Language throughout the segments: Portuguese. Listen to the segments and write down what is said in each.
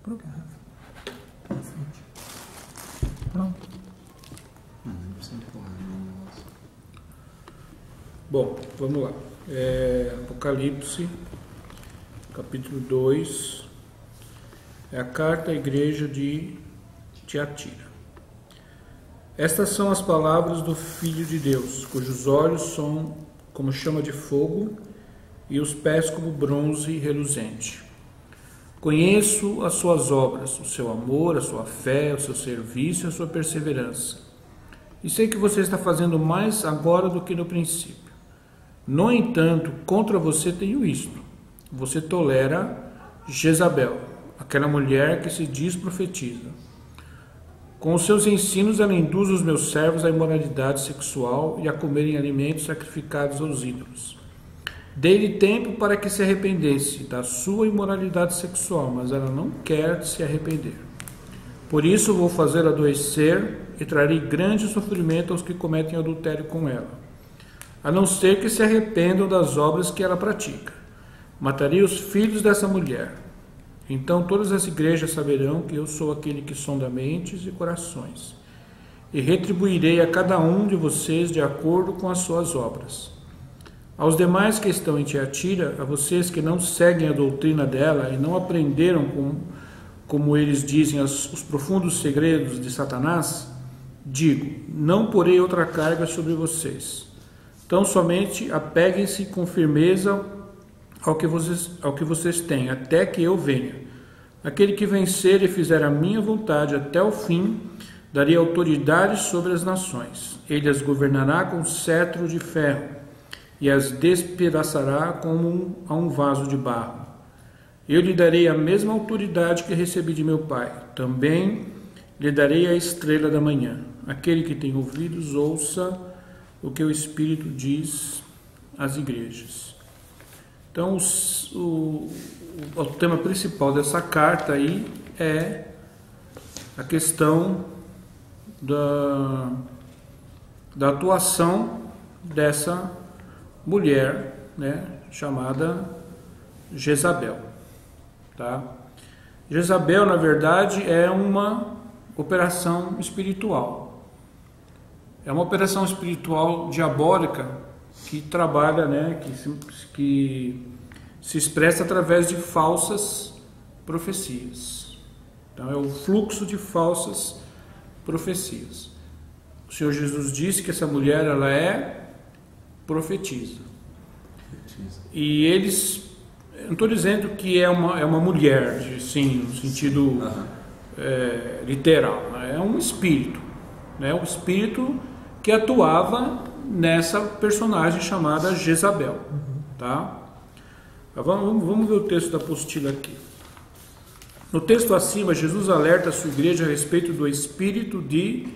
Pronto, Rafa. Na frente. Pronto. Não precisa empurrar, não. Bom, vamos lá. Apocalipse, capítulo 2. É a carta à igreja de Tiatira. Estas são as palavras do Filho de Deus, cujos olhos são como chama de fogo e os pés como bronze reluzente. Conheço as suas obras, o seu amor, a sua fé, o seu serviço e a sua perseverança. E sei que você está fazendo mais agora do que no princípio. No entanto, contra você tenho isto. Você tolera Jezabel, aquela mulher que se diz profetiza. Com os seus ensinos ela induz os meus servos à imoralidade sexual e a comerem alimentos sacrificados aos ídolos. Dei-lhe tempo para que se arrependesse da sua imoralidade sexual, mas ela não quer se arrepender. Por isso vou fazê-la adoecer e trarei grande sofrimento aos que cometem adultério com ela, a não ser que se arrependam das obras que ela pratica. Matarei os filhos dessa mulher. Então todas as igrejas saberão que eu sou aquele que sonda mentes e corações, e retribuirei a cada um de vocês de acordo com as suas obras. Aos demais que estão em Tiatira, a vocês que não seguem a doutrina dela e não aprenderam como eles dizem os profundos segredos de Satanás, digo, não porei outra carga sobre vocês. Então somente apeguem-se com firmeza ao que vocês têm, até que eu venha. Aquele que vencer e fizer a minha vontade até o fim, darei autoridade sobre as nações. Ele as governará com cetro de ferro e as despedaçará como a um vaso de barro. Eu lhe darei a mesma autoridade que recebi de meu Pai. Também lhe darei a estrela da manhã. Aquele que tem ouvidos, ouça o que o Espírito diz às igrejas. Então, o tema principal dessa carta aí é a questão da atuação dessa mulher, né, chamada Jezabel. Tá? Jezabel, na verdade, é uma operação espiritual. É uma operação espiritual diabólica que trabalha, né, que se expressa através de falsas profecias. Então é o fluxo de falsas profecias. O Senhor Jesus disse que essa mulher ela é profetiza. E eles, eu não estou dizendo que é uma mulher, sim, no sentido literal, é um espírito, né, um espírito que atuava nessa personagem chamada Jezabel, tá? Vamos ver o texto da apostila aqui. No texto acima, Jesus alerta a sua igreja a respeito do espírito de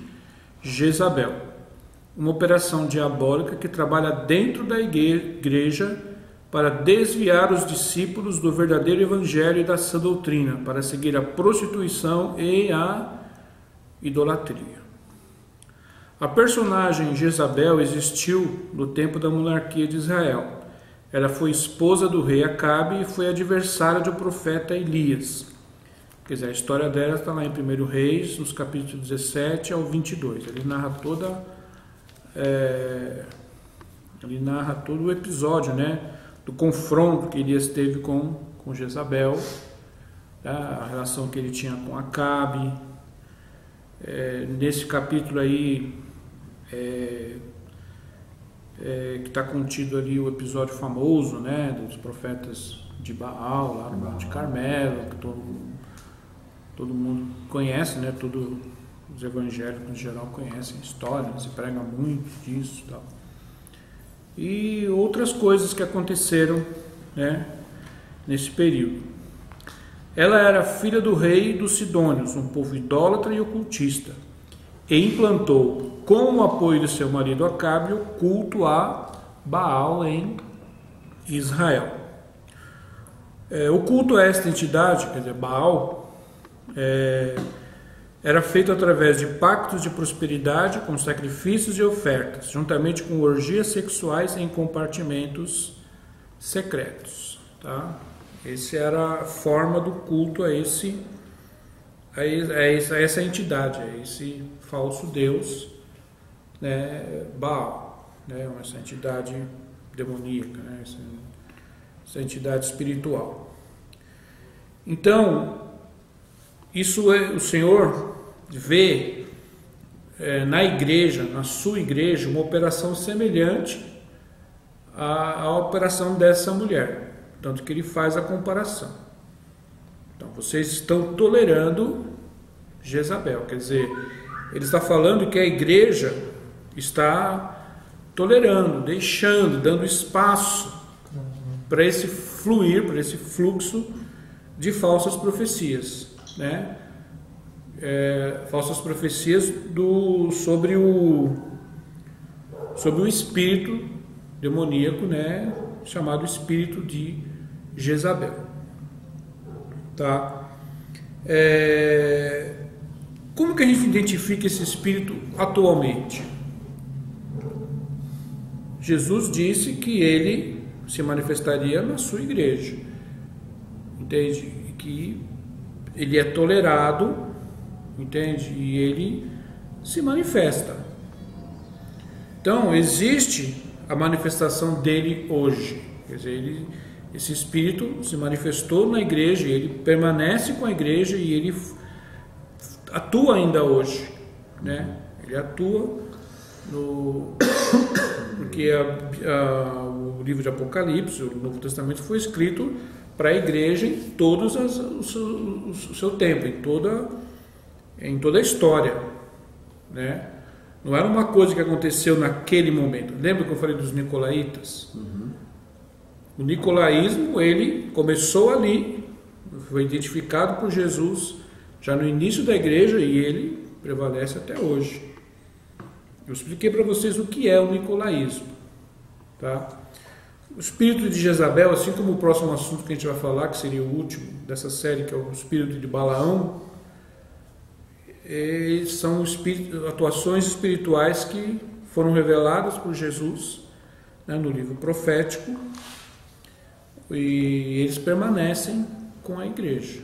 Jezabel, uma operação diabólica que trabalha dentro da igreja para desviar os discípulos do verdadeiro evangelho e da sã doutrina, para seguir a prostituição e a idolatria. A personagem Jezabel existiu no tempo da monarquia de Israel. Ela foi esposa do rei Acabe e foi adversária do profeta Elias. Quer dizer, a história dela está lá em 1 Reis, nos capítulos 17 ao 22. Ele narra todo o episódio, né, do confronto que Elias teve com Jezabel, tá? A relação que ele tinha com Acabe. Nesse capítulo aí que está contido ali o episódio famoso, né, dos profetas de Baal, lá no Monte Carmelo, que todo mundo conhece, né, todos os evangélicos em geral conhecem a história, se prega muito disso e tal. E outras coisas que aconteceram, né, nesse período. Ela era filha do rei dos Sidônios, um povo idólatra e ocultista, e implantou, com o apoio de seu marido Acabe, o culto a Baal em Israel. O culto a esta entidade, quer dizer, Baal, era feito através de pactos de prosperidade com sacrifícios e ofertas, juntamente com orgias sexuais em compartimentos secretos. Tá? Essa era a forma do culto a essa entidade, a esse falso Deus, né, Baal, né, essa entidade demoníaca, né, essa entidade espiritual. Então, isso o Senhor vê na igreja, na sua igreja, uma operação semelhante à operação dessa mulher, tanto que ele faz a comparação. Então, vocês estão tolerando Jezabel, quer dizer, ele está falando que a igreja está tolerando, deixando, dando espaço para esse fluir, para esse fluxo de falsas profecias, né? Falsas profecias sobre o espírito demoníaco, né? Chamado espírito de Jezabel, tá? Como que a gente identifica esse espírito atualmente? Jesus disse que ele se manifestaria na sua igreja, entende? Que ele é tolerado, entende? E ele se manifesta. Então, existe a manifestação dele hoje, quer dizer, esse espírito se manifestou na igreja, ele permanece com a igreja e ele atua ainda hoje, né? Ele atua porque o livro de Apocalipse, o Novo Testamento, foi escrito para a igreja em todo o seu tempo, em toda a história, né? Não era uma coisa que aconteceu naquele momento. Lembra que eu falei dos nicolaítas? Uhum. O nicolaísmo, ele começou ali, foi identificado por Jesus já no início da igreja e ele prevalece até hoje. Eu expliquei para vocês o que é o nicolaísmo, tá? O espírito de Jezabel, assim como o próximo assunto que a gente vai falar, que seria o último dessa série, que é o espírito de Balaão, são atuações espirituais que foram reveladas por Jesus, né, no livro profético, e eles permanecem com a igreja.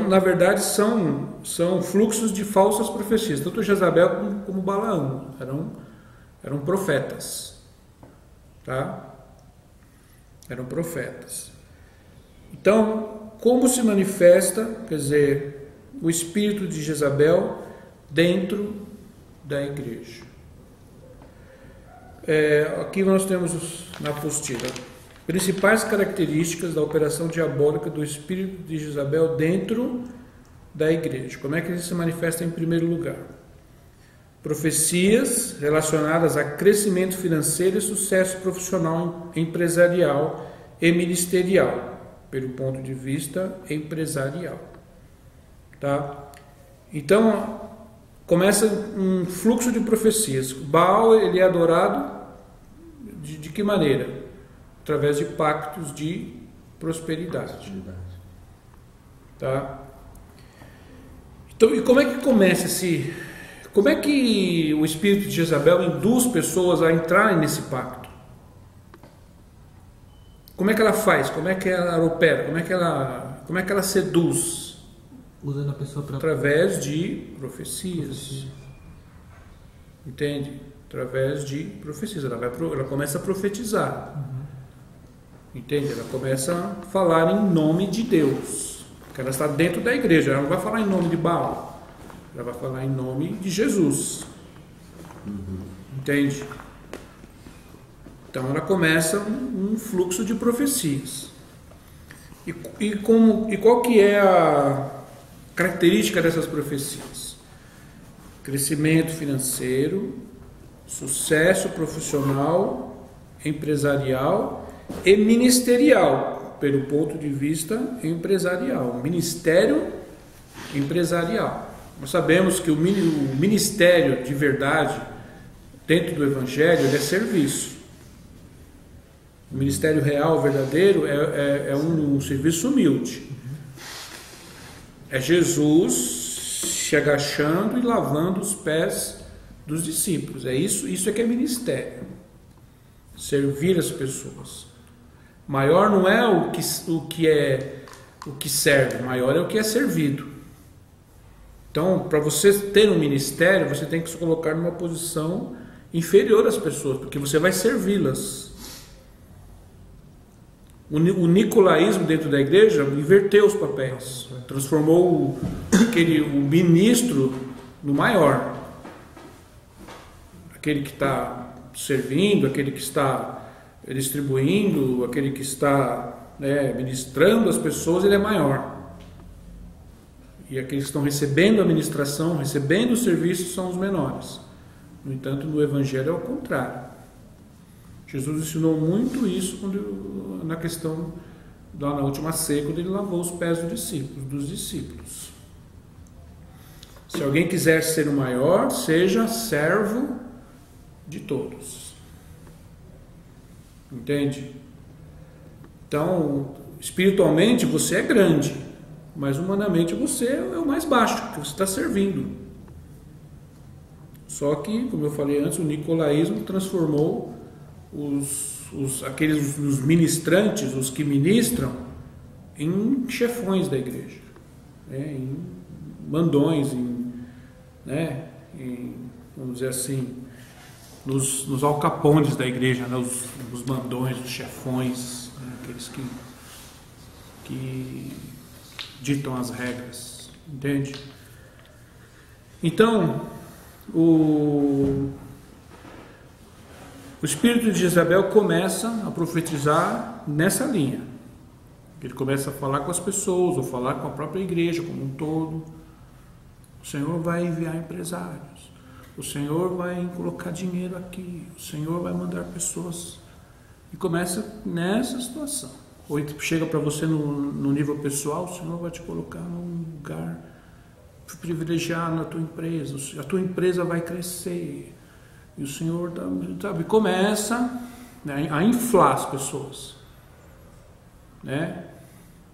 Na verdade, são fluxos de falsas profecias, tanto Jezabel como Balaão eram profetas, tá? Eram profetas. Então, como se manifesta, quer dizer, o espírito de Jezabel dentro da igreja? Aqui nós temos na apostila principais características da operação diabólica do espírito de Jezabel dentro da igreja. Como é que ele se manifesta em primeiro lugar? Profecias relacionadas a crescimento financeiro e sucesso profissional, empresarial e ministerial, pelo ponto de vista empresarial, tá? Então, começa um fluxo de profecias. Baal, ele é adorado de que maneira? Através de pactos de prosperidade. Tá? Então, e como é que começa como é que o espírito de Jezabel induz pessoas a entrarem nesse pacto? Como é que ela faz? Como é que ela opera? Como é que ela seduz? Usando a pessoa para... Através de profecias. Entende? Através de profecias. Ela começa a profetizar. Uhum. Entende? Ela começa a falar em nome de Deus. Porque ela está dentro da igreja. Ela não vai falar em nome de Baal. Ela vai falar em nome de Jesus. Uhum. Entende? Então ela começa um fluxo de profecias. E qual que é a característica dessas profecias? Crescimento financeiro, sucesso profissional, empresarial e ministerial, pelo ponto de vista empresarial. Ministério empresarial. Nós sabemos que o ministério de verdade dentro do Evangelho é serviço. O ministério real, verdadeiro, é um serviço humilde. É Jesus se agachando e lavando os pés dos discípulos. Isso é que é ministério. Servir as pessoas. Maior não é o que serve, maior é o que é servido. Então, para você ter um ministério, você tem que se colocar numa posição inferior às pessoas, porque você vai servi-las. O nicolaísmo dentro da igreja inverteu os papéis, transformou o ministro no maior, aquele que está servindo, aquele que está distribuindo, aquele que está ministrando as pessoas, ele é maior. E aqueles que estão recebendo a ministração, recebendo o serviço, são os menores. No entanto, no Evangelho é o contrário. Jesus ensinou muito isso na questão lá na última ceia, quando ele lavou os pés dos discípulos. Se alguém quiser ser o maior, seja servo de todos. Entende? Então, espiritualmente você é grande, mas humanamente você é o mais baixo, que você está servindo. Só que, como eu falei antes, o nicolaísmo transformou os ministrantes, os que ministram, em chefões da igreja, em mandões, vamos dizer assim, nos alcapones da igreja, os mandões, os chefões, aqueles que ditam as regras, entende? Então, o espírito de Jezabel começa a profetizar nessa linha. Ele começa a falar com as pessoas, ou falar com a própria igreja como um todo. O Senhor vai enviar empresários, o Senhor vai colocar dinheiro aqui, o Senhor vai mandar pessoas. E começa nessa situação. Ou chega para você no nível pessoal, o Senhor vai te colocar num lugar privilegiado na tua empresa, a tua empresa vai crescer. E o Senhor, sabe, começa a inflar as pessoas.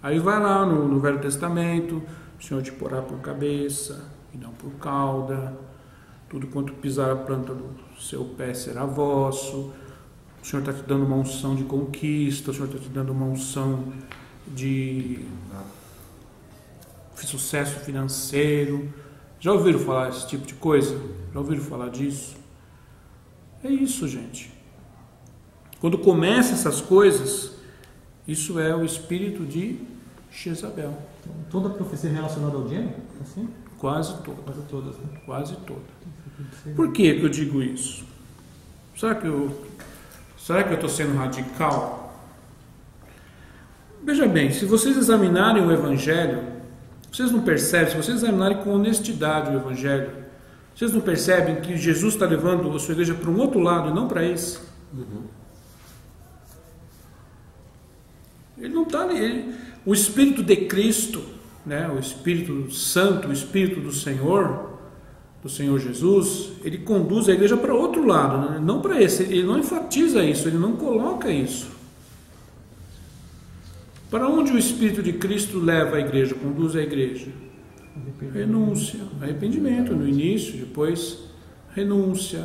Aí vai lá no Velho Testamento, o Senhor te porá por cabeça e não por cauda. Tudo quanto pisar a planta do seu pé será vosso. O Senhor está te dando uma unção de conquista, o Senhor está te dando uma unção de sucesso financeiro. Já ouviram falar desse tipo de coisa? Já ouviram falar disso? É isso, gente. Quando começa essas coisas, isso é o espírito de Jezabel. Então, toda a profecia relacionada ao dinheiro? Assim? Quase toda. Quase todas, né? Quase toda. Por que eu digo isso? Será que eu estou sendo radical? Veja bem, se vocês examinarem o Evangelho, vocês não percebem, se vocês examinarem com honestidade o Evangelho, vocês não percebem que Jesus está levando a sua igreja para um outro lado e não para esse? Ele não está ali. O Espírito de Cristo, o Espírito Santo, o Espírito do Senhor Jesus, ele conduz a igreja para outro lado, não para esse. Ele não enfatiza isso, ele não coloca isso. Para onde o Espírito de Cristo leva a igreja, conduz a igreja? Renúncia, arrependimento no início, depois renúncia,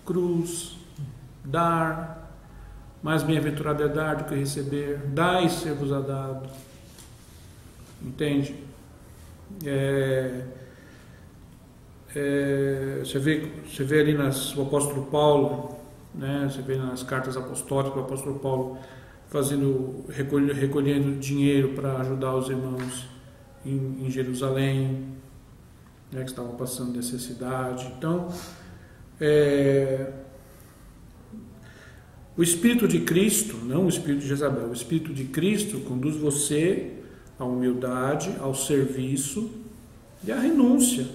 cruz, dar, mais bem-aventurado é dar do que receber, dai e ser-vos-á dado. Entende? Você vê ali o apóstolo Paulo, você vê nas cartas apostólicas o apóstolo Paulo recolhendo dinheiro para ajudar os irmãos em Jerusalém, que estavam passando necessidade. Então, o Espírito de Cristo, não o Espírito de Jezabel, o Espírito de Cristo conduz você à humildade, ao serviço e à renúncia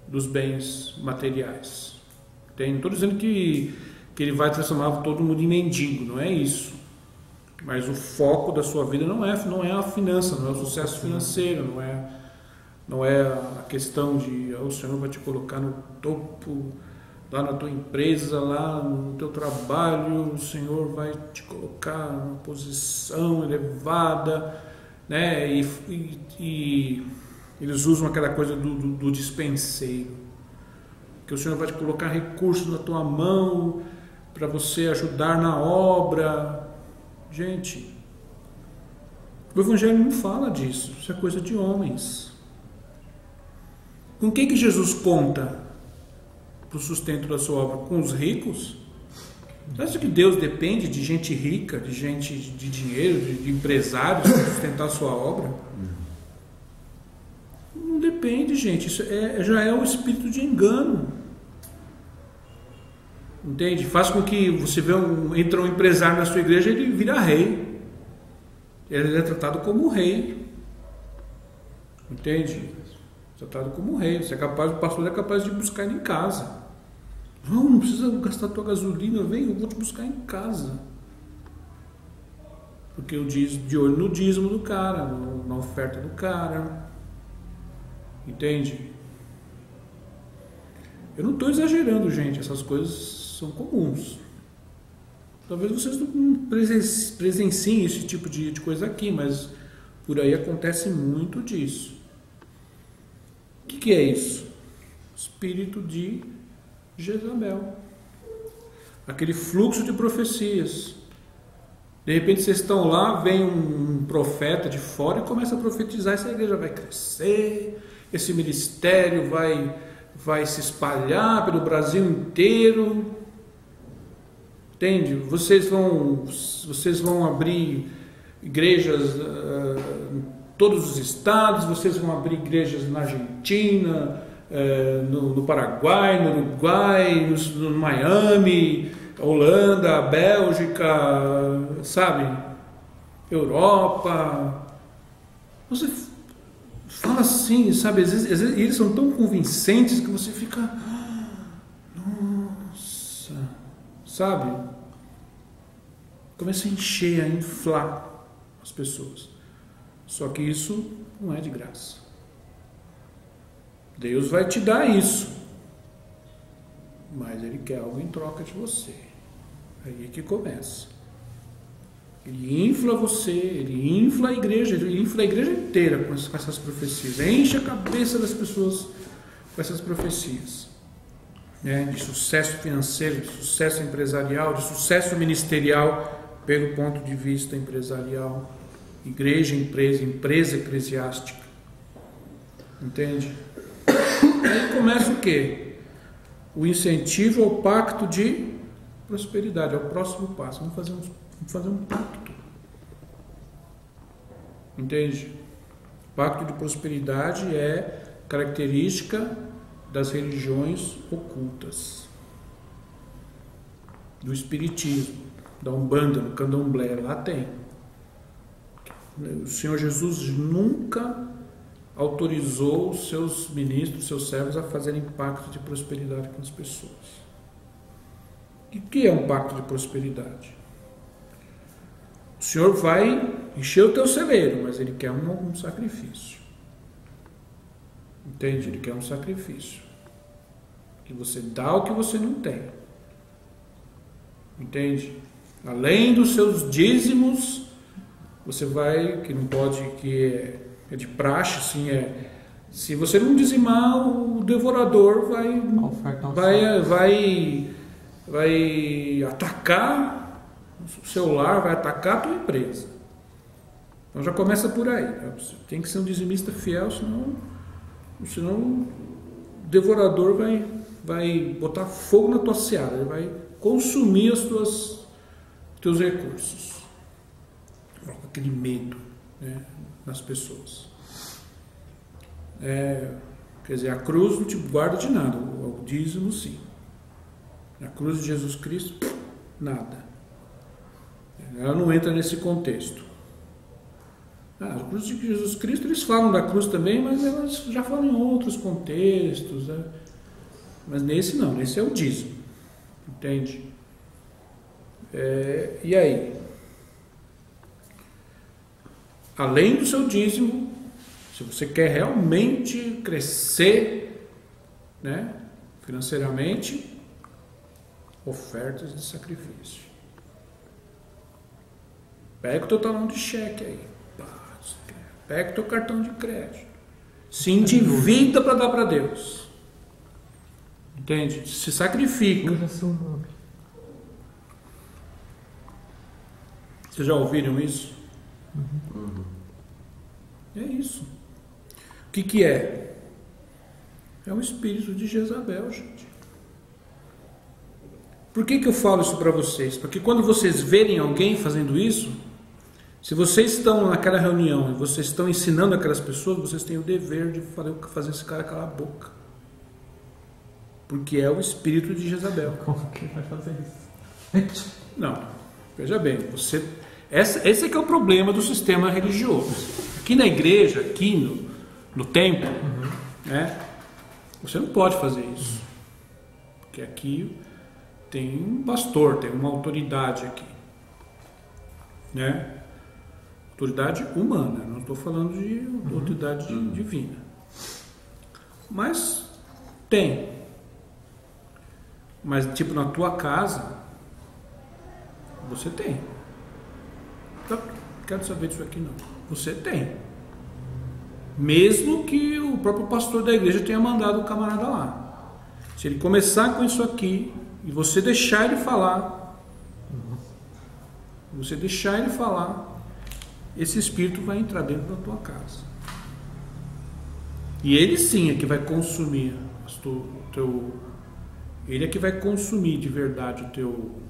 dos bens materiais. Não estou dizendo que ele vai transformar todo mundo em mendigo, não é isso. Mas o foco da sua vida não é a finança, não é o sucesso financeiro, não é a questão de o Senhor vai te colocar no topo, lá na tua empresa, lá no teu trabalho, o Senhor vai te colocar numa posição elevada, e eles usam aquela coisa do dispenseiro, que o Senhor vai te colocar recursos na tua mão para você ajudar na obra. Gente, o Evangelho não fala disso. Isso é coisa de homens. Com quem que Jesus conta para o sustento da sua obra? Com os ricos? Você acha que Deus depende de gente rica, de gente de dinheiro, de empresários para sustentar a sua obra? Não depende, gente. Isso já é o espírito de engano. Entende? Faz com que você entra um empresário na sua igreja, ele vira rei. Ele é tratado como rei. Entende? Tratado como rei. Você é capaz, o pastor é capaz de buscar ele em casa. Não precisa gastar tua gasolina, vem, eu vou te buscar em casa. Porque eu de olho no dízimo do cara, na oferta do cara. Entende? Eu não estou exagerando, gente, essas coisas são comuns. Talvez vocês não presenciem esse tipo de coisa aqui, mas por aí acontece muito disso. O que é isso? Espírito de Jezabel. Aquele fluxo de profecias. De repente vocês estão lá, vem um profeta de fora e começa a profetizar, essa igreja vai crescer, esse ministério vai se espalhar pelo Brasil inteiro. Entende? Vocês vão abrir igrejas em todos os estados, vocês vão abrir igrejas na Argentina, no Paraguai, no Uruguai, no Miami, Holanda, Bélgica, sabe? Europa. Você fala assim, sabe? Às vezes eles são tão convincentes que você fica... Nossa... Sabe? Começa a encher, a inflar as pessoas. Só que isso não é de graça. Deus vai te dar isso, mas Ele quer algo em troca de você. Aí que começa. Ele infla você, ele infla a igreja inteira com essas profecias. Enche a cabeça das pessoas com essas profecias. De sucesso financeiro, de sucesso empresarial, de sucesso ministerial, pelo ponto de vista empresarial. Igreja, empresa eclesiástica. Entende? Aí começa o quê? O incentivo ao pacto de prosperidade. É o próximo passo. Vamos fazer um pacto. Entende? O pacto de prosperidade é característica das religiões ocultas. Do espiritismo, da Umbanda, do Candomblé. Lá tem. O Senhor Jesus nunca autorizou os seus ministros, seus servos a fazerem pacto de prosperidade com as pessoas. E o que é um pacto de prosperidade? O Senhor vai encher o teu celeiro, mas Ele quer um sacrifício. Entende? Ele quer um sacrifício. Que você dá o que você não tem. Entende? Além dos seus dízimos, você vai, que não pode, que é de praxe, assim, se você não dizimar, o devorador vai atacar o seu lar, vai atacar a tua empresa. Então já começa por aí. Tem que ser um dizimista fiel, senão o devorador vai botar fogo na tua seara, ele vai consumir os teus recursos. Coloca aquele medo, né, nas pessoas. Quer dizer, a cruz não te guarda de nada, o dízimo sim. A cruz de Jesus Cristo, nada. Ela não entra nesse contexto. A cruz de Jesus Cristo, eles falam da cruz também, mas elas já falam em outros contextos, né? Mas nesse não, nesse é o dízimo. Entende? E aí? Além do seu dízimo, se você quer realmente crescer, né, financeiramente, ofertas de sacrifício. Pega o teu talão de cheque aí. Pega o teu cartão de crédito. Se endivida para dar para Deus. Entende? Se sacrifica. Vocês já ouviram isso? É isso. O que é? É o espírito de Jezabel, gente. Por que eu falo isso para vocês? Porque quando vocês verem alguém fazendo isso, se vocês estão naquela reunião e vocês estão ensinando aquelas pessoas, vocês têm o dever de fazer esse cara calar a boca. Porque é o espírito de Jezabel. Como que vai fazer isso? Não, veja bem, esse é que é o problema do sistema religioso. Aqui na igreja, aqui no templo, né, você não pode fazer isso. Porque aqui tem um pastor, tem uma autoridade aqui. Né? Autoridade humana, não estou falando de autoridade divina. Mas tem. Mas tipo na tua casa, você tem. Então, não quero saber disso aqui não. Você tem. Mesmo que o próprio pastor da igreja tenha mandado o camarada lá. Se ele começar com isso aqui e você deixar ele falar, esse espírito vai entrar dentro da tua casa. E ele sim é que vai consumir ele é que vai consumir de verdade o teu, como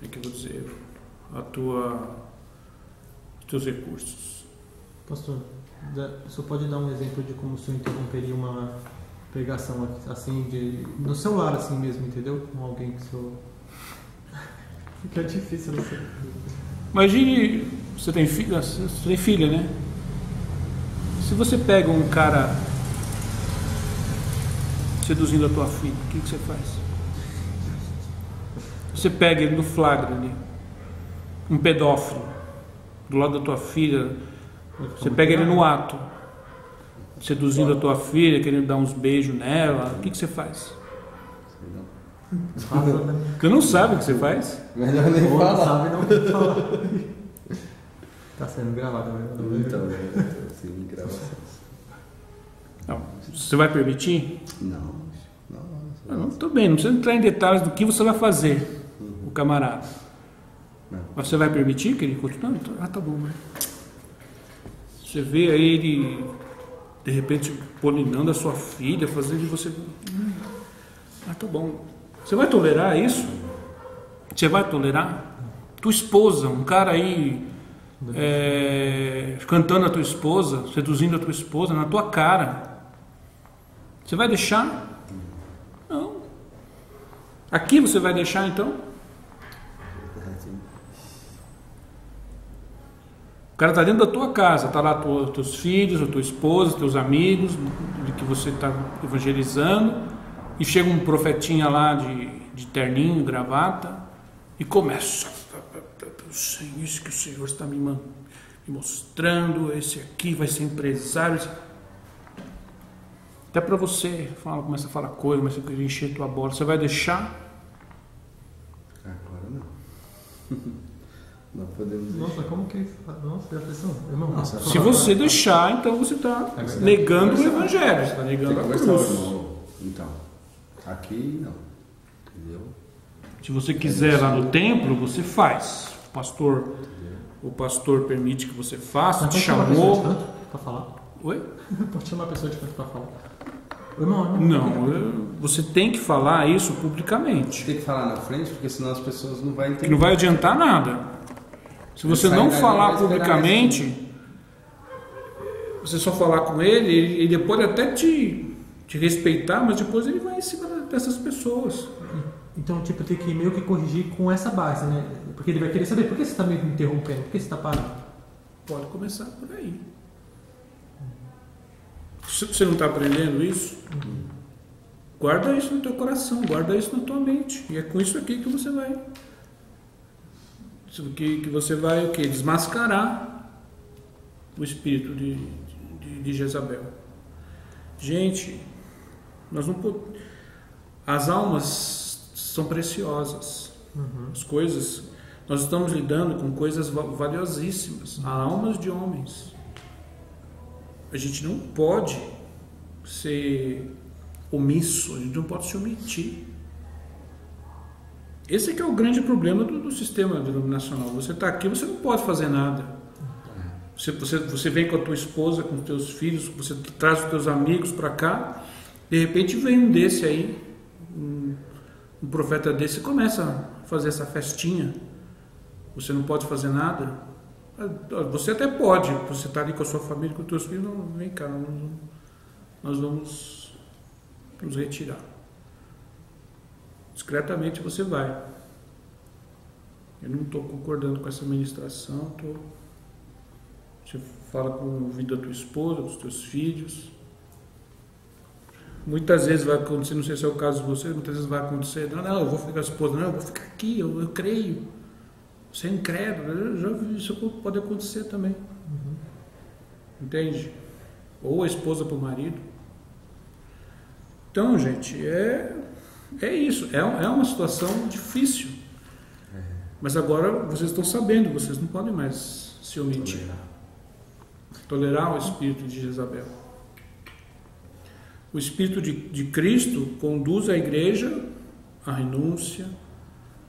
é que eu vou dizer, os teus recursos. Pastor, o senhor pode dar um exemplo de como o senhor interromperia uma pregação assim, no celular assim mesmo, entendeu? Com alguém que o senhor... Fica difícil, não sei. Imagine, você tem filha, né? Se você pega um cara seduzindo a tua filha, o que você faz? Você pega ele no flagra ali, um pedófilo do lado da tua filha, você pega ele no ato, seduzindo a tua filha, querendo dar uns beijos nela, o que você faz? Você não sabe o que você faz? Melhor nem falar. Não sabe, não falar. Tá sendo gravado, né? Então, sim, gravação. Não. Você vai permitir? Não. Tudo bem, não precisa entrar em detalhes do que você vai fazer, o camarada. Não. Mas você vai permitir que ele continue? Tá bom, né? Você vê aí ele, de repente, polinando a sua filha, fazendo de você... tá bom. Você vai tolerar isso? Você vai tolerar? Tua esposa, um cara aí cantando a tua esposa, seduzindo a tua esposa na tua cara. Você vai deixar? Não. Aqui você vai deixar então? O cara está dentro da tua casa, está lá teus filhos, a tua esposa, teus amigos, de que você está evangelizando, e chega um profetinha lá de terninho, gravata, e começa: isso que o Senhor está me mostrando, esse aqui vai ser empresário. Até para você, começa a falar coisa, começa a encher tua bola, você vai deixar? Agora não. Não podemos deixar. Nossa, como que é isso? Nossa, já pensou? Irmão, se você deixar, então você está negando o evangelho, você está negando a cruz. Então, aqui não. Entendeu? Se você quiser lá no templo, você faz. O pastor permite que você faça, te chamou. Para falar? Oi? Pode chamar a pessoa de canto para falar. Irmão, não, você tem que falar isso publicamente. Tem que falar na frente, porque senão as pessoas não vão entender. Que não vai adiantar nada. Se você não falar publicamente, você só falar com ele pode até te respeitar, mas depois ele vai em cima dessas pessoas. Então, tipo, tem que meio que corrigir com essa base, né? Porque ele vai querer saber por que você está me interrompendo, por que você está parando. Pode começar por aí. Você não está aprendendo isso? Guarda isso no teu coração, guarda isso na tua mente. E é com isso aqui que você vai... Que você vai o quê? Desmascarar o espírito de Jezabel. Gente, nós não podemos... As almas são preciosas. As coisas... Nós estamos lidando com coisas valiosíssimas. Almas de homens. A gente não pode ser omisso, a gente não pode se omitir. Esse que é o grande problema do sistema denominacional. Você está aqui, você não pode fazer nada. Você vem com a tua esposa, com os teus filhos, você traz os teus amigos para cá, de repente vem um desse aí, um profeta desse, e começa a fazer essa festinha. Você não pode fazer nada. Você até pode, você está ali com a sua família, com os teus filhos, não, vem cá, nós vamos nos retirar. Discretamente você vai. Eu não estou concordando com essa ministração. Você fala com o ouvido da tua esposa, dos teus filhos. Muitas vezes vai acontecer, não sei se é o caso de você, muitas vezes vai acontecer, não, eu vou ficar com a esposa, não, eu vou ficar aqui, eu creio. Você é incrédulo, eu já vi, isso pode acontecer também. Entende? Ou a esposa para o marido. Então, gente, é isso, é uma situação difícil. Mas agora vocês estão sabendo, vocês não podem mais se omitir. Tolerar o espírito de Jezabel. O espírito de Cristo conduz a igreja à renúncia,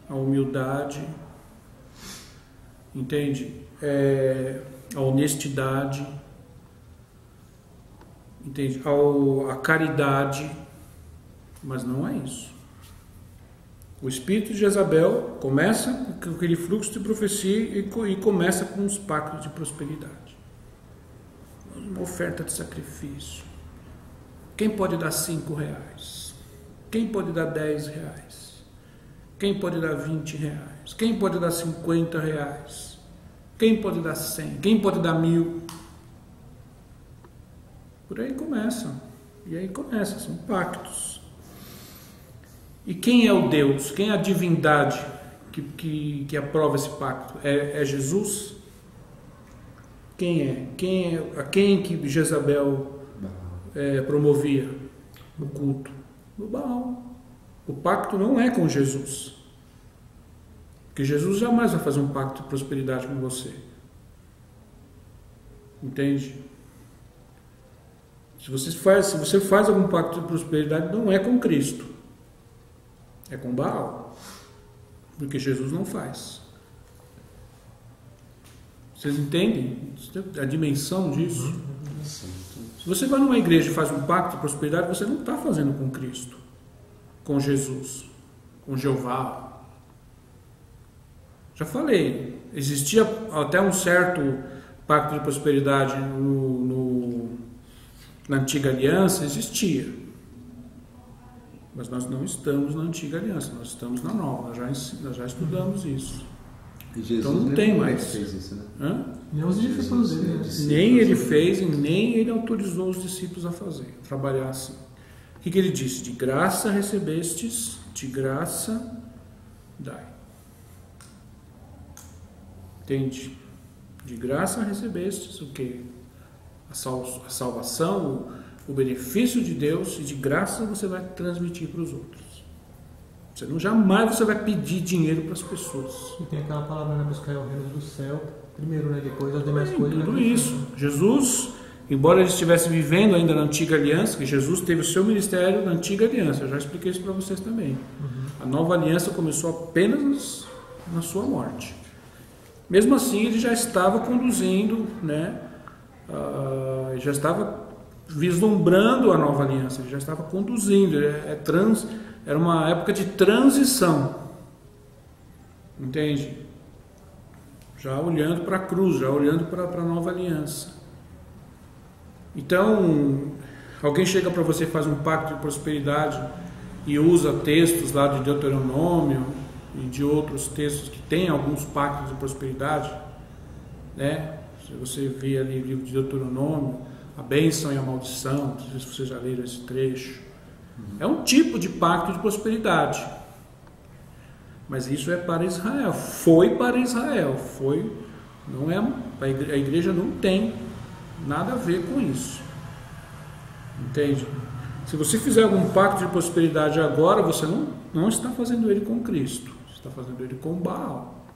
à humildade, entende? A honestidade, entende? A caridade, mas não é isso. O espírito de Jezabel começa com aquele fluxo de profecia e começa com os pactos de prosperidade. Uma oferta de sacrifício. Quem pode dar R$5? Quem pode dar R$10? Quem pode dar R$20? Quem pode dar R$50? Quem pode dar 100? Quem pode dar 1.000? Por aí começa. E aí começa, são pactos. E quem é o Deus? Quem é a divindade que aprova esse pacto? É Jesus? Quem é? A quem que Jezabel promovia o culto? O Baal. O pacto não é com Jesus. Porque Jesus jamais vai fazer um pacto de prosperidade com você. Entende? Se você faz algum pacto de prosperidade, não é com Cristo. É com Baal. Porque Jesus não faz. Vocês entendem a dimensão disso? Se você vai numa igreja e faz um pacto de prosperidade, você não está fazendo com Cristo, com Jesus, com Jeová. Já falei, existia até um certo pacto de prosperidade na antiga aliança, existia. Mas nós não estamos na antiga aliança, nós estamos na nova, nós já estudamos isso. Então não tem mais. Fez isso, né? Nem os discípulos dele, né? Nem ele fez e nem ele autorizou os discípulos a fazer, a trabalhar assim. O que ele disse? De graça recebestes, de graça dai. Entende? De graça recebestes o quê? A salvação, o benefício de Deus, e de graça você vai transmitir para os outros. Jamais você vai pedir dinheiro para as pessoas. E tem aquela palavra, né? Buscar o reino do céu primeiro, né? Depois as demais coisas. Tudo isso. Jesus, embora ele estivesse vivendo ainda na antiga aliança, que Jesus teve o seu ministério na antiga aliança, eu já expliquei isso para vocês também. A nova aliança começou apenas na sua morte. Mesmo assim, ele já estava conduzindo, né? Já estava vislumbrando a nova aliança, ele já estava conduzindo. Era uma época de transição, entende? Já olhando para a cruz, já olhando para a nova aliança. Então, alguém chega para você e faz um pacto de prosperidade e usa textos lá de Deuteronômio e de outros textos que tem alguns pactos de prosperidade, né? Se você vê ali o livro de Deuteronômio, a bênção e a maldição, não sei se vocês já leram esse trecho. É um tipo de pacto de prosperidade. Mas isso é para Israel. Foi para Israel. Não é, a igreja não tem nada a ver com isso. Entende? Se você fizer algum pacto de prosperidade agora, você não está fazendo ele com Cristo. Você está fazendo ele com Baal.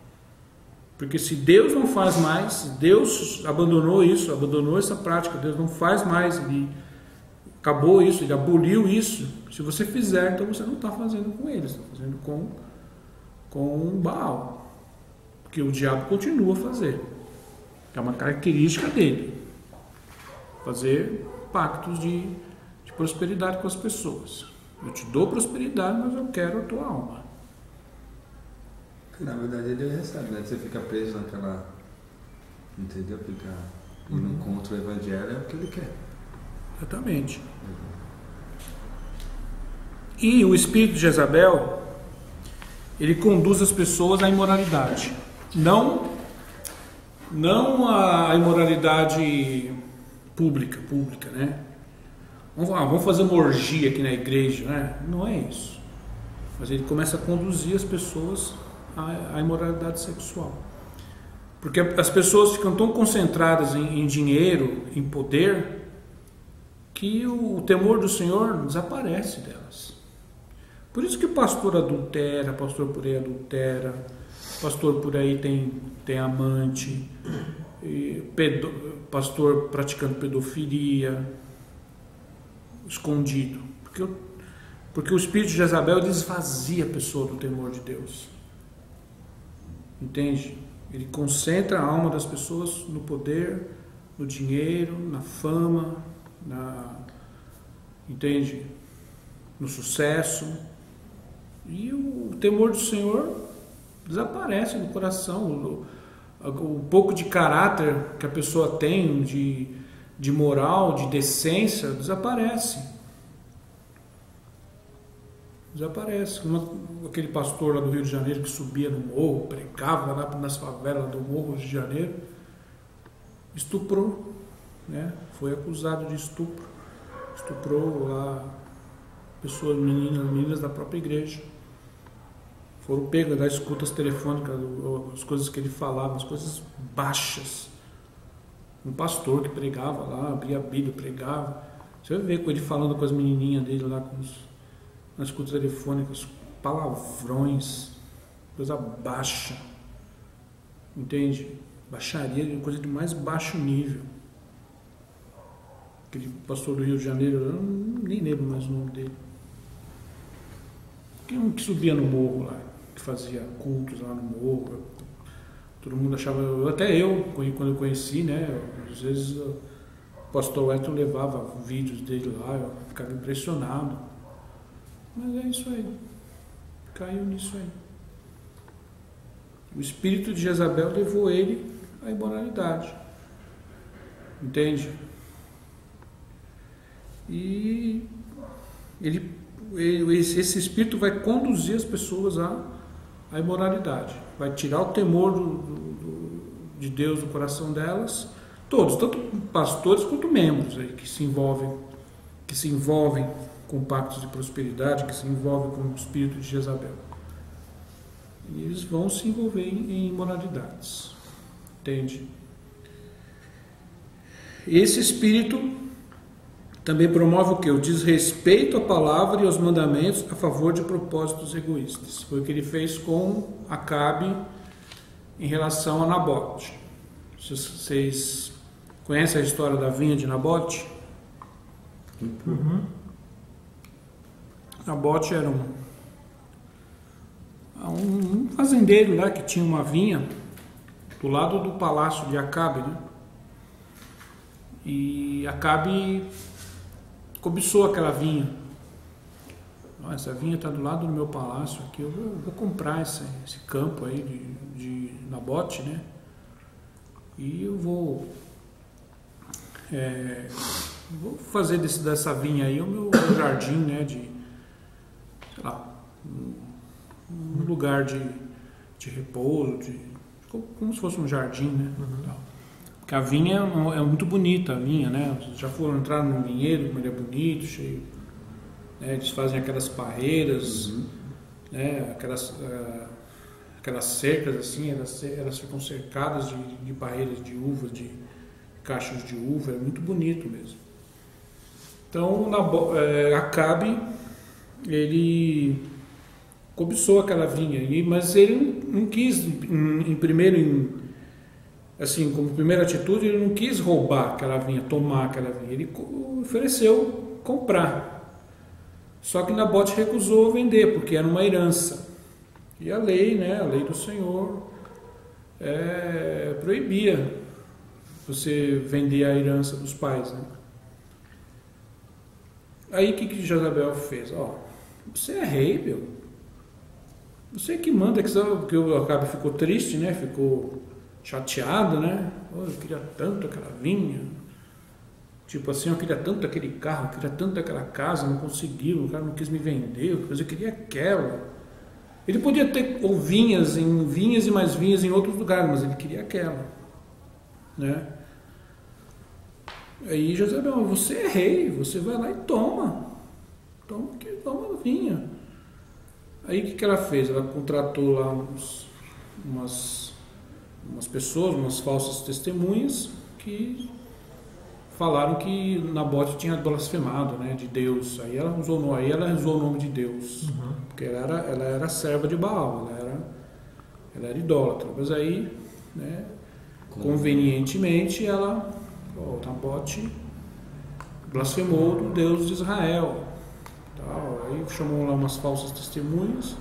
Porque se Deus não faz mais, se Deus abandonou isso, abandonou essa prática, Deus não faz mais, ele acabou isso, ele aboliu isso. Se você fizer, então você não está fazendo com ele, você está fazendo com com Baal, porque o diabo continua a fazer, é uma característica dele, fazer pactos de prosperidade com as pessoas. Eu te dou prosperidade, mas eu quero a tua alma. Na verdade ele recebe, né? Você fica preso naquela, entendeu? Fica indo contra o evangelho, é o que ele quer. Exatamente. E o espírito de Jezabel, ele conduz as pessoas à imoralidade. Não a imoralidade pública, né? Vamos fazer uma orgia aqui na igreja, né? Não é isso. Mas ele começa a conduzir as pessoas à imoralidade sexual. Porque as pessoas ficam tão concentradas em dinheiro, em poder, que o temor do Senhor desaparece delas. Por isso que o pastor adultera, pastor por aí adultera, pastor por aí tem amante, pastor praticando pedofilia, escondido. Porque o espírito de Jezabel desvazia a pessoa do temor de Deus. Entende? Ele concentra a alma das pessoas no poder, no dinheiro, na fama, entende? No sucesso. E o temor do Senhor desaparece do coração. O pouco de caráter que a pessoa tem, de moral, de decência, desaparece. Como aquele pastor lá do Rio de Janeiro que subia no morro, pregava lá nas favelas do Morro de Janeiro, estuprou, né? Foi acusado de estupro, estuprou lá pessoas, meninas da própria igreja. Foram pegas das escutas telefônicas, as coisas que ele falava, as coisas baixas. Um pastor que pregava lá, abria a Bíblia, pregava. Você vai ver com ele falando com as menininhas dele lá, nas escutas telefônicas, palavrões, coisa baixa. Entende? Baixaria, coisa de mais baixo nível. Aquele pastor do Rio de Janeiro, eu nem lembro mais o nome dele. Que subia no morro lá, que fazia cultos lá no morro. Todo mundo achava, até eu, quando eu conheci, né? Às vezes o pastor Wellington levava vídeos dele lá, eu ficava impressionado. Mas é isso aí. Caiu nisso aí. O espírito de Jezabel levou ele à imoralidade. Entende? E esse espírito vai conduzir as pessoas à imoralidade. Vai tirar o temor de Deus do coração delas. Todos, tanto pastores quanto membros aí, que se envolvem com pactos de prosperidade, que se envolvem com o espírito de Jezabel. E eles vão se envolver em imoralidades. Entende? Esse espírito também promove o quê? O desrespeito à palavra e aos mandamentos a favor de propósitos egoístas. Foi o que ele fez com Acabe em relação a Nabote. Vocês conhecem a história da vinha de Nabote? Uhum. Nabote era um fazendeiro lá que tinha uma vinha do lado do palácio de Acabe, né? E Acabe cobiçou aquela vinha. Essa vinha está do lado do meu palácio aqui, eu vou comprar esse campo aí de Nabote, né? E eu vou fazer dessa vinha aí o meu jardim, né? Sei lá, um lugar de repouso, como se fosse um jardim, né? Uhum. Porque a vinha é muito bonita, a vinha, né? Vocês já foram entrar num vinhedo, como ele é bonito, cheio, né? Eles fazem aquelas parreiras, né? Aquelas cercas assim, elas ficam cercadas de parreiras de uvas, de cachos de uva, é muito bonito mesmo. Então Acabe, ele cobiçou aquela vinha, mas ele não quis, assim, como primeira atitude, ele não quis roubar aquela vinha, tomar aquela vinha, ele ofereceu comprar. Só que Nabote recusou vender, porque era uma herança. E a lei, né, a lei do Senhor, proibia você vender a herança dos pais, né? Aí o que Jezabel fez? Você é rei, meu. Você que manda, que o Acabe ficou triste, né? Ficou chateado, né? Eu queria tanto aquela vinha. Tipo assim, eu queria tanto aquele carro, eu queria tanto aquela casa, não conseguiu, o cara não quis me vender, eu queria aquela. Ele podia ter vinhas e mais vinhas em outros lugares, mas ele queria aquela, né? Aí Jezabel, você é rei, você vai lá e toma a vinha. Aí o que ela fez? Ela contratou lá umas pessoas, umas falsas testemunhas que falaram que Nabote tinha blasfemado, né, de Deus. Aí ela usou o nome de Deus, porque ela era serva de Baal, ela era idólatra. Mas aí, né, convenientemente, Nabote blasfemou do Deus de Israel. Aí chamou lá umas falsas testemunhas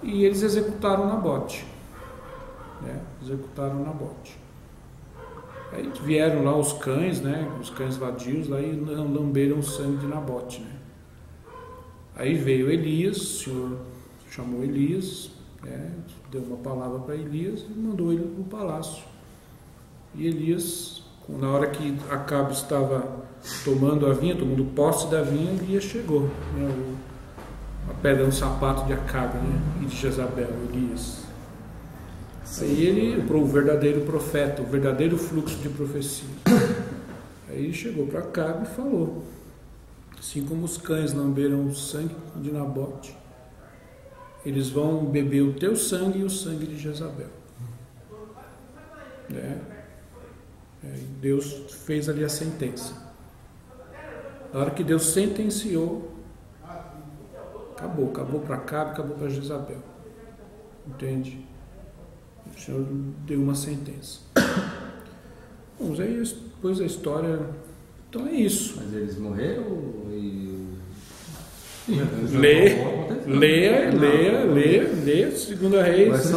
e eles executaram Nabote. Aí vieram lá os cães, né? Os cães vadios lá e lamberam o sangue de Nabote, né? Aí veio Elias, o Senhor chamou Elias, né? Deu uma palavra para Elias e mandou ele para o palácio. E Elias, na hora que Acabe estava tomando posse da vinha, Elias chegou, né? A pedra no sapato de Acabe, né? E de Jezabel, Elias. Aí o verdadeiro profeta, o verdadeiro fluxo de profecia. Aí ele chegou para Acabe e falou: assim como os cães lamberam o sangue de Nabote, eles vão beber o teu sangue e o sangue de Jezabel. Deus fez ali a sentença. Na hora que Deus sentenciou, acabou para Acabe, acabou para Jezabel. Entende? O Senhor deu uma sentença. Bom, aí depois a história. Então é isso. Mas eles morreram Leia, Segunda Reis.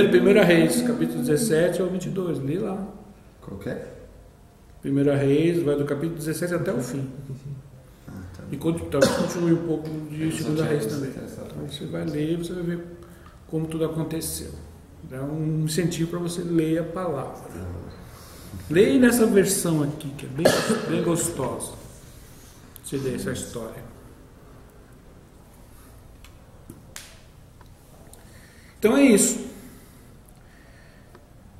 Primeira Reis, capítulo 17 ao 22. Lê lá. Qual que é? Primeira Reis, vai do capítulo 17 até o fim. Tá. E continue um pouco de Segunda Reis também. Então você vai ler e você vai ver como tudo aconteceu. É um incentivo para você ler a palavra. Leia nessa versão aqui, que é bem gostosa. Você lê essa história. Então é isso.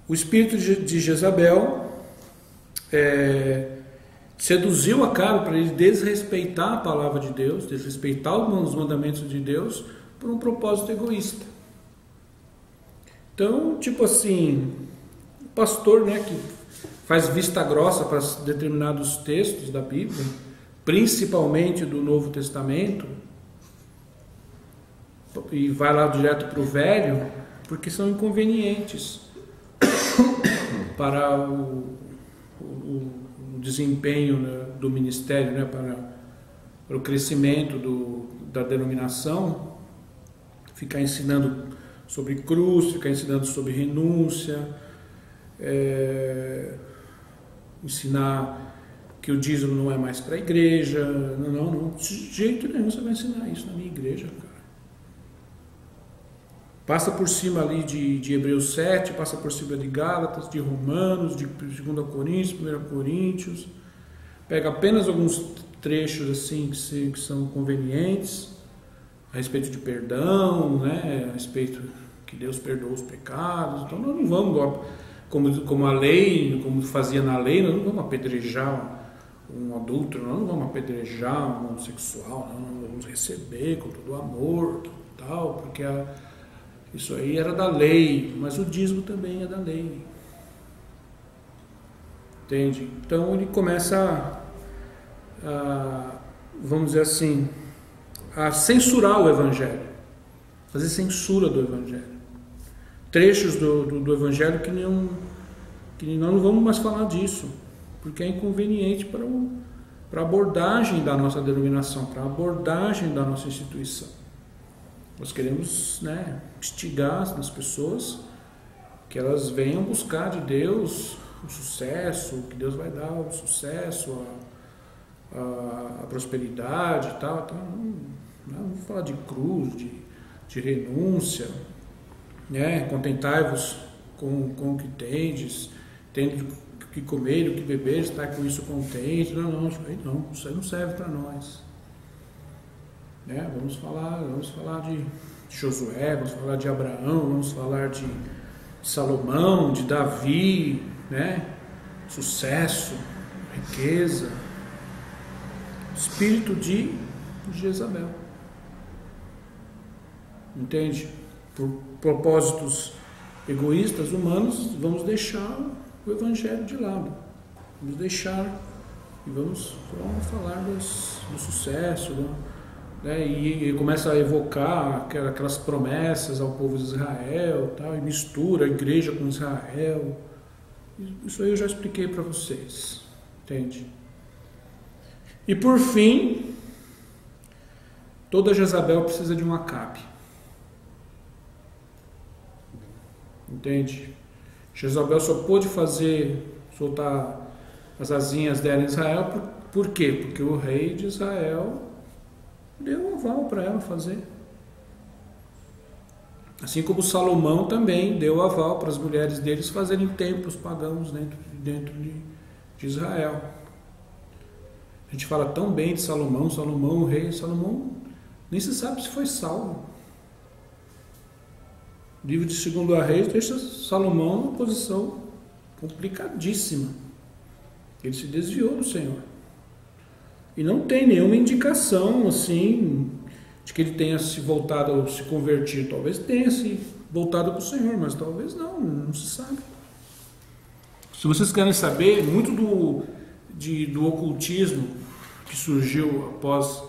O espírito de Jezabel seduziu Acabe para ele desrespeitar a palavra de Deus, desrespeitar os mandamentos de Deus por um propósito egoísta. Então, tipo assim, o pastor, né, que faz vista grossa para determinados textos da Bíblia, principalmente do Novo Testamento, e vai lá direto para o Velho, porque são inconvenientes para o desempenho, né, do ministério, né, para o crescimento da denominação, ficar ensinando sobre cruz, ficar ensinando sobre renúncia, ensinar que o dízimo não é mais para a igreja. Não, de jeito nenhum você vai ensinar isso na minha igreja, cara. Passa por cima ali de Hebreus 7, passa por cima de Gálatas, de Romanos, de 2 Coríntios, 1 Coríntios, pega apenas alguns trechos assim que são convenientes a respeito de perdão, né, a respeito que Deus perdoa os pecados. Então nós não vamos, como a lei, como fazia na lei, nós não vamos apedrejar um adulto, nós não vamos apedrejar um homossexual, nós vamos receber com todo o amor, tal, porque isso aí era da lei, mas o dízimo também é da lei. Entende? Então ele começa vamos dizer assim, a censurar o Evangelho, fazer censura do Evangelho. Trechos do Evangelho que nós não vamos mais falar disso, porque é inconveniente para a abordagem da nossa denominação, para a abordagem da nossa instituição. Nós queremos, né, instigar as pessoas que elas venham buscar de Deus o sucesso, que Deus vai dar o sucesso, a prosperidade e tal. Então, não vamos falar de cruz, de renúncia, né? Contentai-vos com o que tendes, tendo o que comer, o que beber, estar com isso contente. Não, isso aí não serve para nós. Né? Vamos falar de Josué, vamos falar de Abraão, vamos falar de Salomão, de Davi, né? Sucesso, riqueza, espírito de Jezabel. Entende? Por propósitos egoístas, humanos, vamos deixar o Evangelho de lado. Vamos deixar e vamos falar do sucesso, né? E começa a evocar aquelas promessas ao povo de Israel, tal, e mistura a igreja com Israel. Isso aí eu já expliquei para vocês, entende? E por fim, toda Jezabel precisa de um Acabe, entende? Jezabel só pôde soltar as asinhas dela em Israel, por quê? Porque o rei de Israel deu um aval para ela fazer. Assim como Salomão também deu aval para as mulheres deles fazerem templos pagãos dentro de Israel. A gente fala tão bem de Salomão, o rei. Salomão nem se sabe se foi salvo. O livro de 2 Reis deixa Salomão numa posição complicadíssima. Ele se desviou do Senhor. E não tem nenhuma indicação assim de que ele tenha se voltado ou se convertido. Talvez tenha se voltado para o Senhor, mas talvez não se sabe. Se vocês querem saber, muito do ocultismo que surgiu após,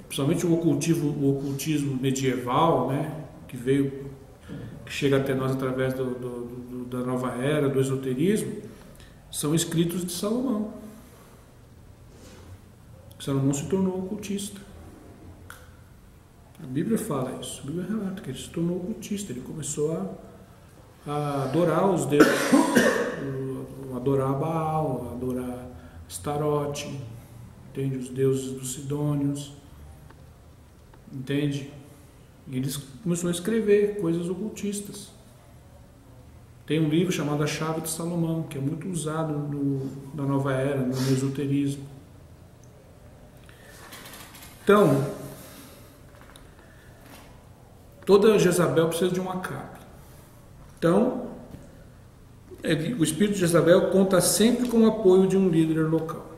principalmente o ocultismo medieval, né, que chega até nós através da nova era, do esoterismo, são escritos de Salomão. Salomão se tornou ocultista. A Bíblia fala isso. A Bíblia relata que ele se tornou ocultista. Ele começou a adorar os deuses, adorar Baal, adorar Astarote, entende? Os deuses dos Sidônios, entende? E ele começou a escrever coisas ocultistas. Tem um livro chamado A Chave de Salomão, que é muito usado na nova era, no esoterismo. Então, toda Jezabel precisa de um Acabe. Então, o espírito de Jezabel conta sempre com o apoio de um líder local.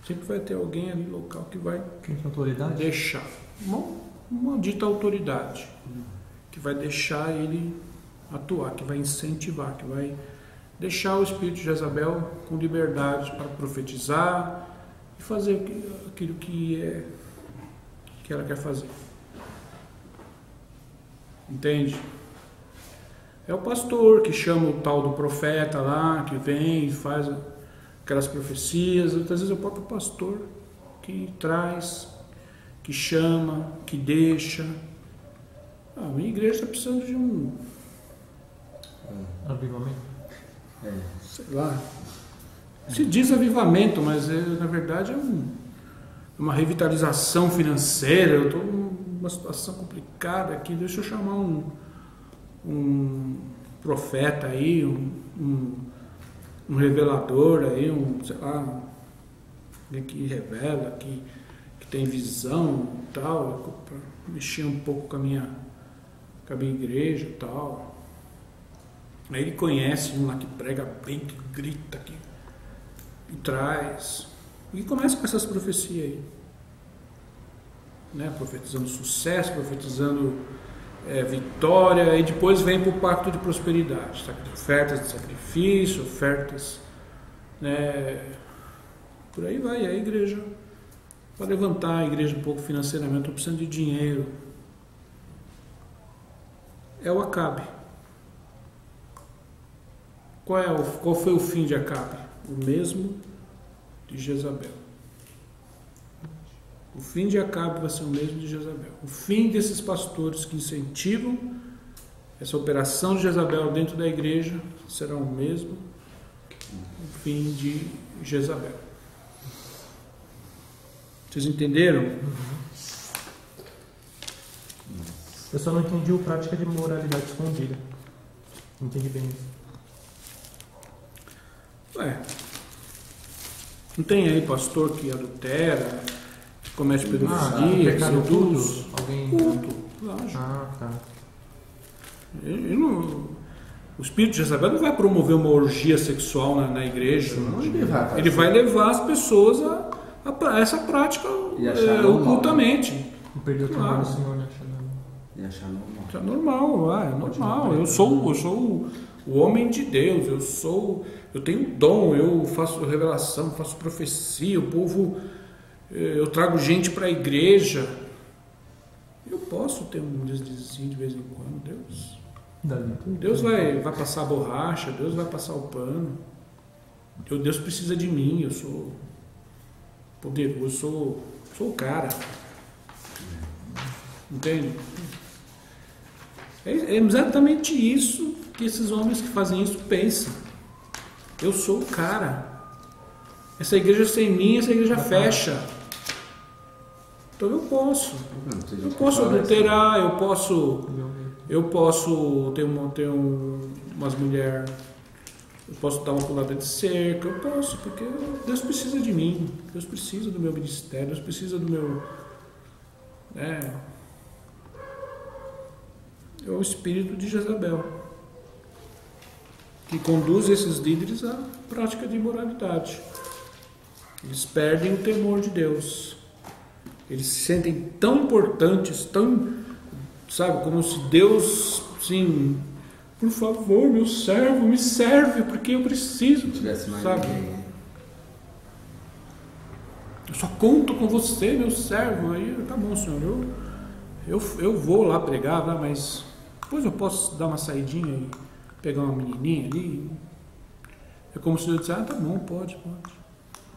Sempre vai ter alguém ali local que vai deixar. Uma dita autoridade, que vai deixar ele atuar, que vai incentivar, que vai deixar o espírito de Jezabel com liberdade para profetizar e fazer aquilo que ela quer fazer. Entende? É o pastor que chama o tal do profeta lá, que vem e faz aquelas profecias. Muitas vezes é o próprio pastor que traz, que chama, que deixa. A minha igreja está precisando de um avivamento. Sei lá. Se diz avivamento, mas na verdade é uma revitalização financeira. Eu estou numa situação complicada aqui. Deixa eu chamar um profeta aí, um revelador aí, sei lá, alguém que revela, que tem visão e tal, para mexer um pouco com a minha igreja e tal. Aí ele conhece um lá que prega bem, que grita, que traz. E começa com essas profecias aí, né? Profetizando sucesso, profetizando vitória, e depois vem para o pacto de prosperidade, ofertas de sacrifício, ofertas, né? Por aí vai. A igreja, para levantar a igreja um pouco financeiramente, estou precisando de dinheiro. É o Acabe. Qual foi o fim de Acabe? O mesmo de Jezabel. O fim de Acabe vai ser o mesmo de Jezabel. O fim desses pastores que incentivam essa operação de Jezabel dentro da igreja será o mesmo o fim de Jezabel. Vocês entenderam? Eu só não entendi o prática de moralidade escondida. Não entendi bem isso. Não tem aí pastor que adultera, que comete pedofilia, que pecado seduz? culto? Alguém... Culto, lógico. tá. O espírito de Jezabel não vai promover uma orgia sexual na igreja. Ele vai levar as pessoas a essa prática ocultamente. E perder o temor do Senhor, né? E achar normal. É normal, é normal. Eu sou o homem de Deus, eu tenho dom, eu faço revelação, faço profecia, o povo, eu trago gente para a igreja. Eu posso ter um deslizinho de vez em quando, Deus vai passar a borracha, Deus vai passar o pano. Deus precisa de mim, eu sou poderoso, sou o cara. Entende? É exatamente isso que esses homens que fazem isso pensam. Eu sou o cara. Essa igreja sem mim, essa igreja fecha. Então eu posso adulterar, eu posso ter umas mulheres, eu posso dar uma pulada de cerca, eu posso, porque Deus precisa de mim, Deus precisa do meu ministério, Deus precisa do meu... É o espírito de Jezabel, que conduz esses líderes à prática de imoralidade. Eles perdem o temor de Deus. Eles se sentem tão importantes, como se Deus, sim, por favor, meu servo, me serve, porque eu preciso. Não tivesse mais ninguém. Eu só conto com você, meu servo. Aí, tá bom, Senhor, eu vou lá pregar, mas depois eu posso dar uma saidinha e pegar uma menininha ali. É como se Deus dissesse, tá bom, pode.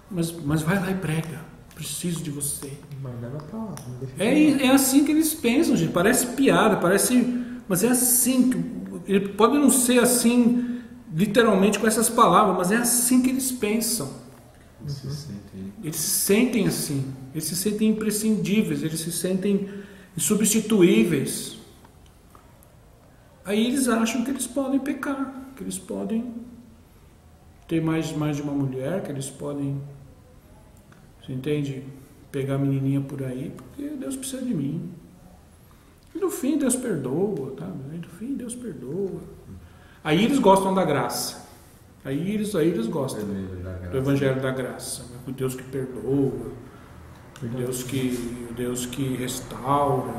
Mas vai lá e prega. Preciso de você. Mas leva pra lá. É assim que eles pensam, gente. Parece piada, mas é assim. Ele pode não ser assim, literalmente com essas palavras, mas é assim que eles pensam. Eles se sentem assim. Eles se sentem imprescindíveis. Eles se sentem insubstituíveis. Aí eles acham que eles podem pecar, que eles podem ter mais de uma mulher, que eles podem, você entende? Pegar a menininha por aí, porque Deus precisa de mim. E no fim Deus perdoa, tá? No fim Deus perdoa. Aí eles gostam da graça. Aí eles gostam do Evangelho da Graça. O Deus que perdoa, o Deus que restaura.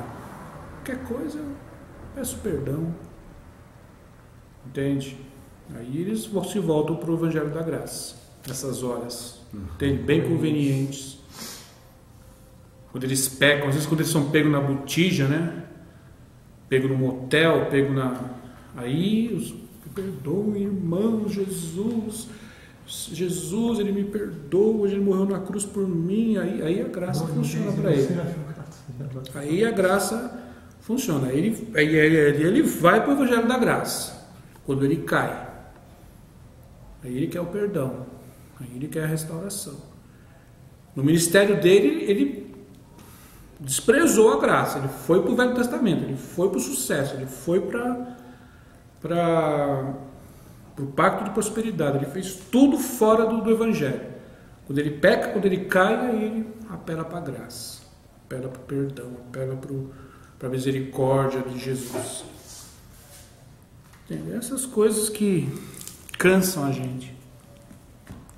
Qualquer coisa, eu peço perdão. Entende? Aí eles se voltam para o Evangelho da Graça. Nessas horas. Entende? Bem convenientes. Quando eles pecam, às vezes quando eles são pegos na botija, né? Pego no motel, aí os perdoam, irmão, Jesus, ele me perdoa, ele morreu na cruz por mim, aí a graça funciona para ele. Aí a graça funciona. Aí ele vai para o Evangelho da Graça. Quando ele cai, aí ele quer o perdão, aí ele quer a restauração. No ministério dele, ele desprezou a graça, ele foi para o Velho Testamento, ele foi para o sucesso, ele foi para o pacto de prosperidade, ele fez tudo fora do Evangelho. Quando ele peca, quando ele cai, aí ele apela para a graça, apela para o perdão, apela para a misericórdia de Jesus. Entende? Essas coisas que cansam a gente,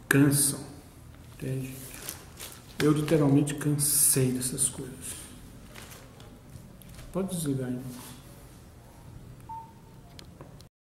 entende? Eu literalmente cansei dessas coisas. Pode desligar aí.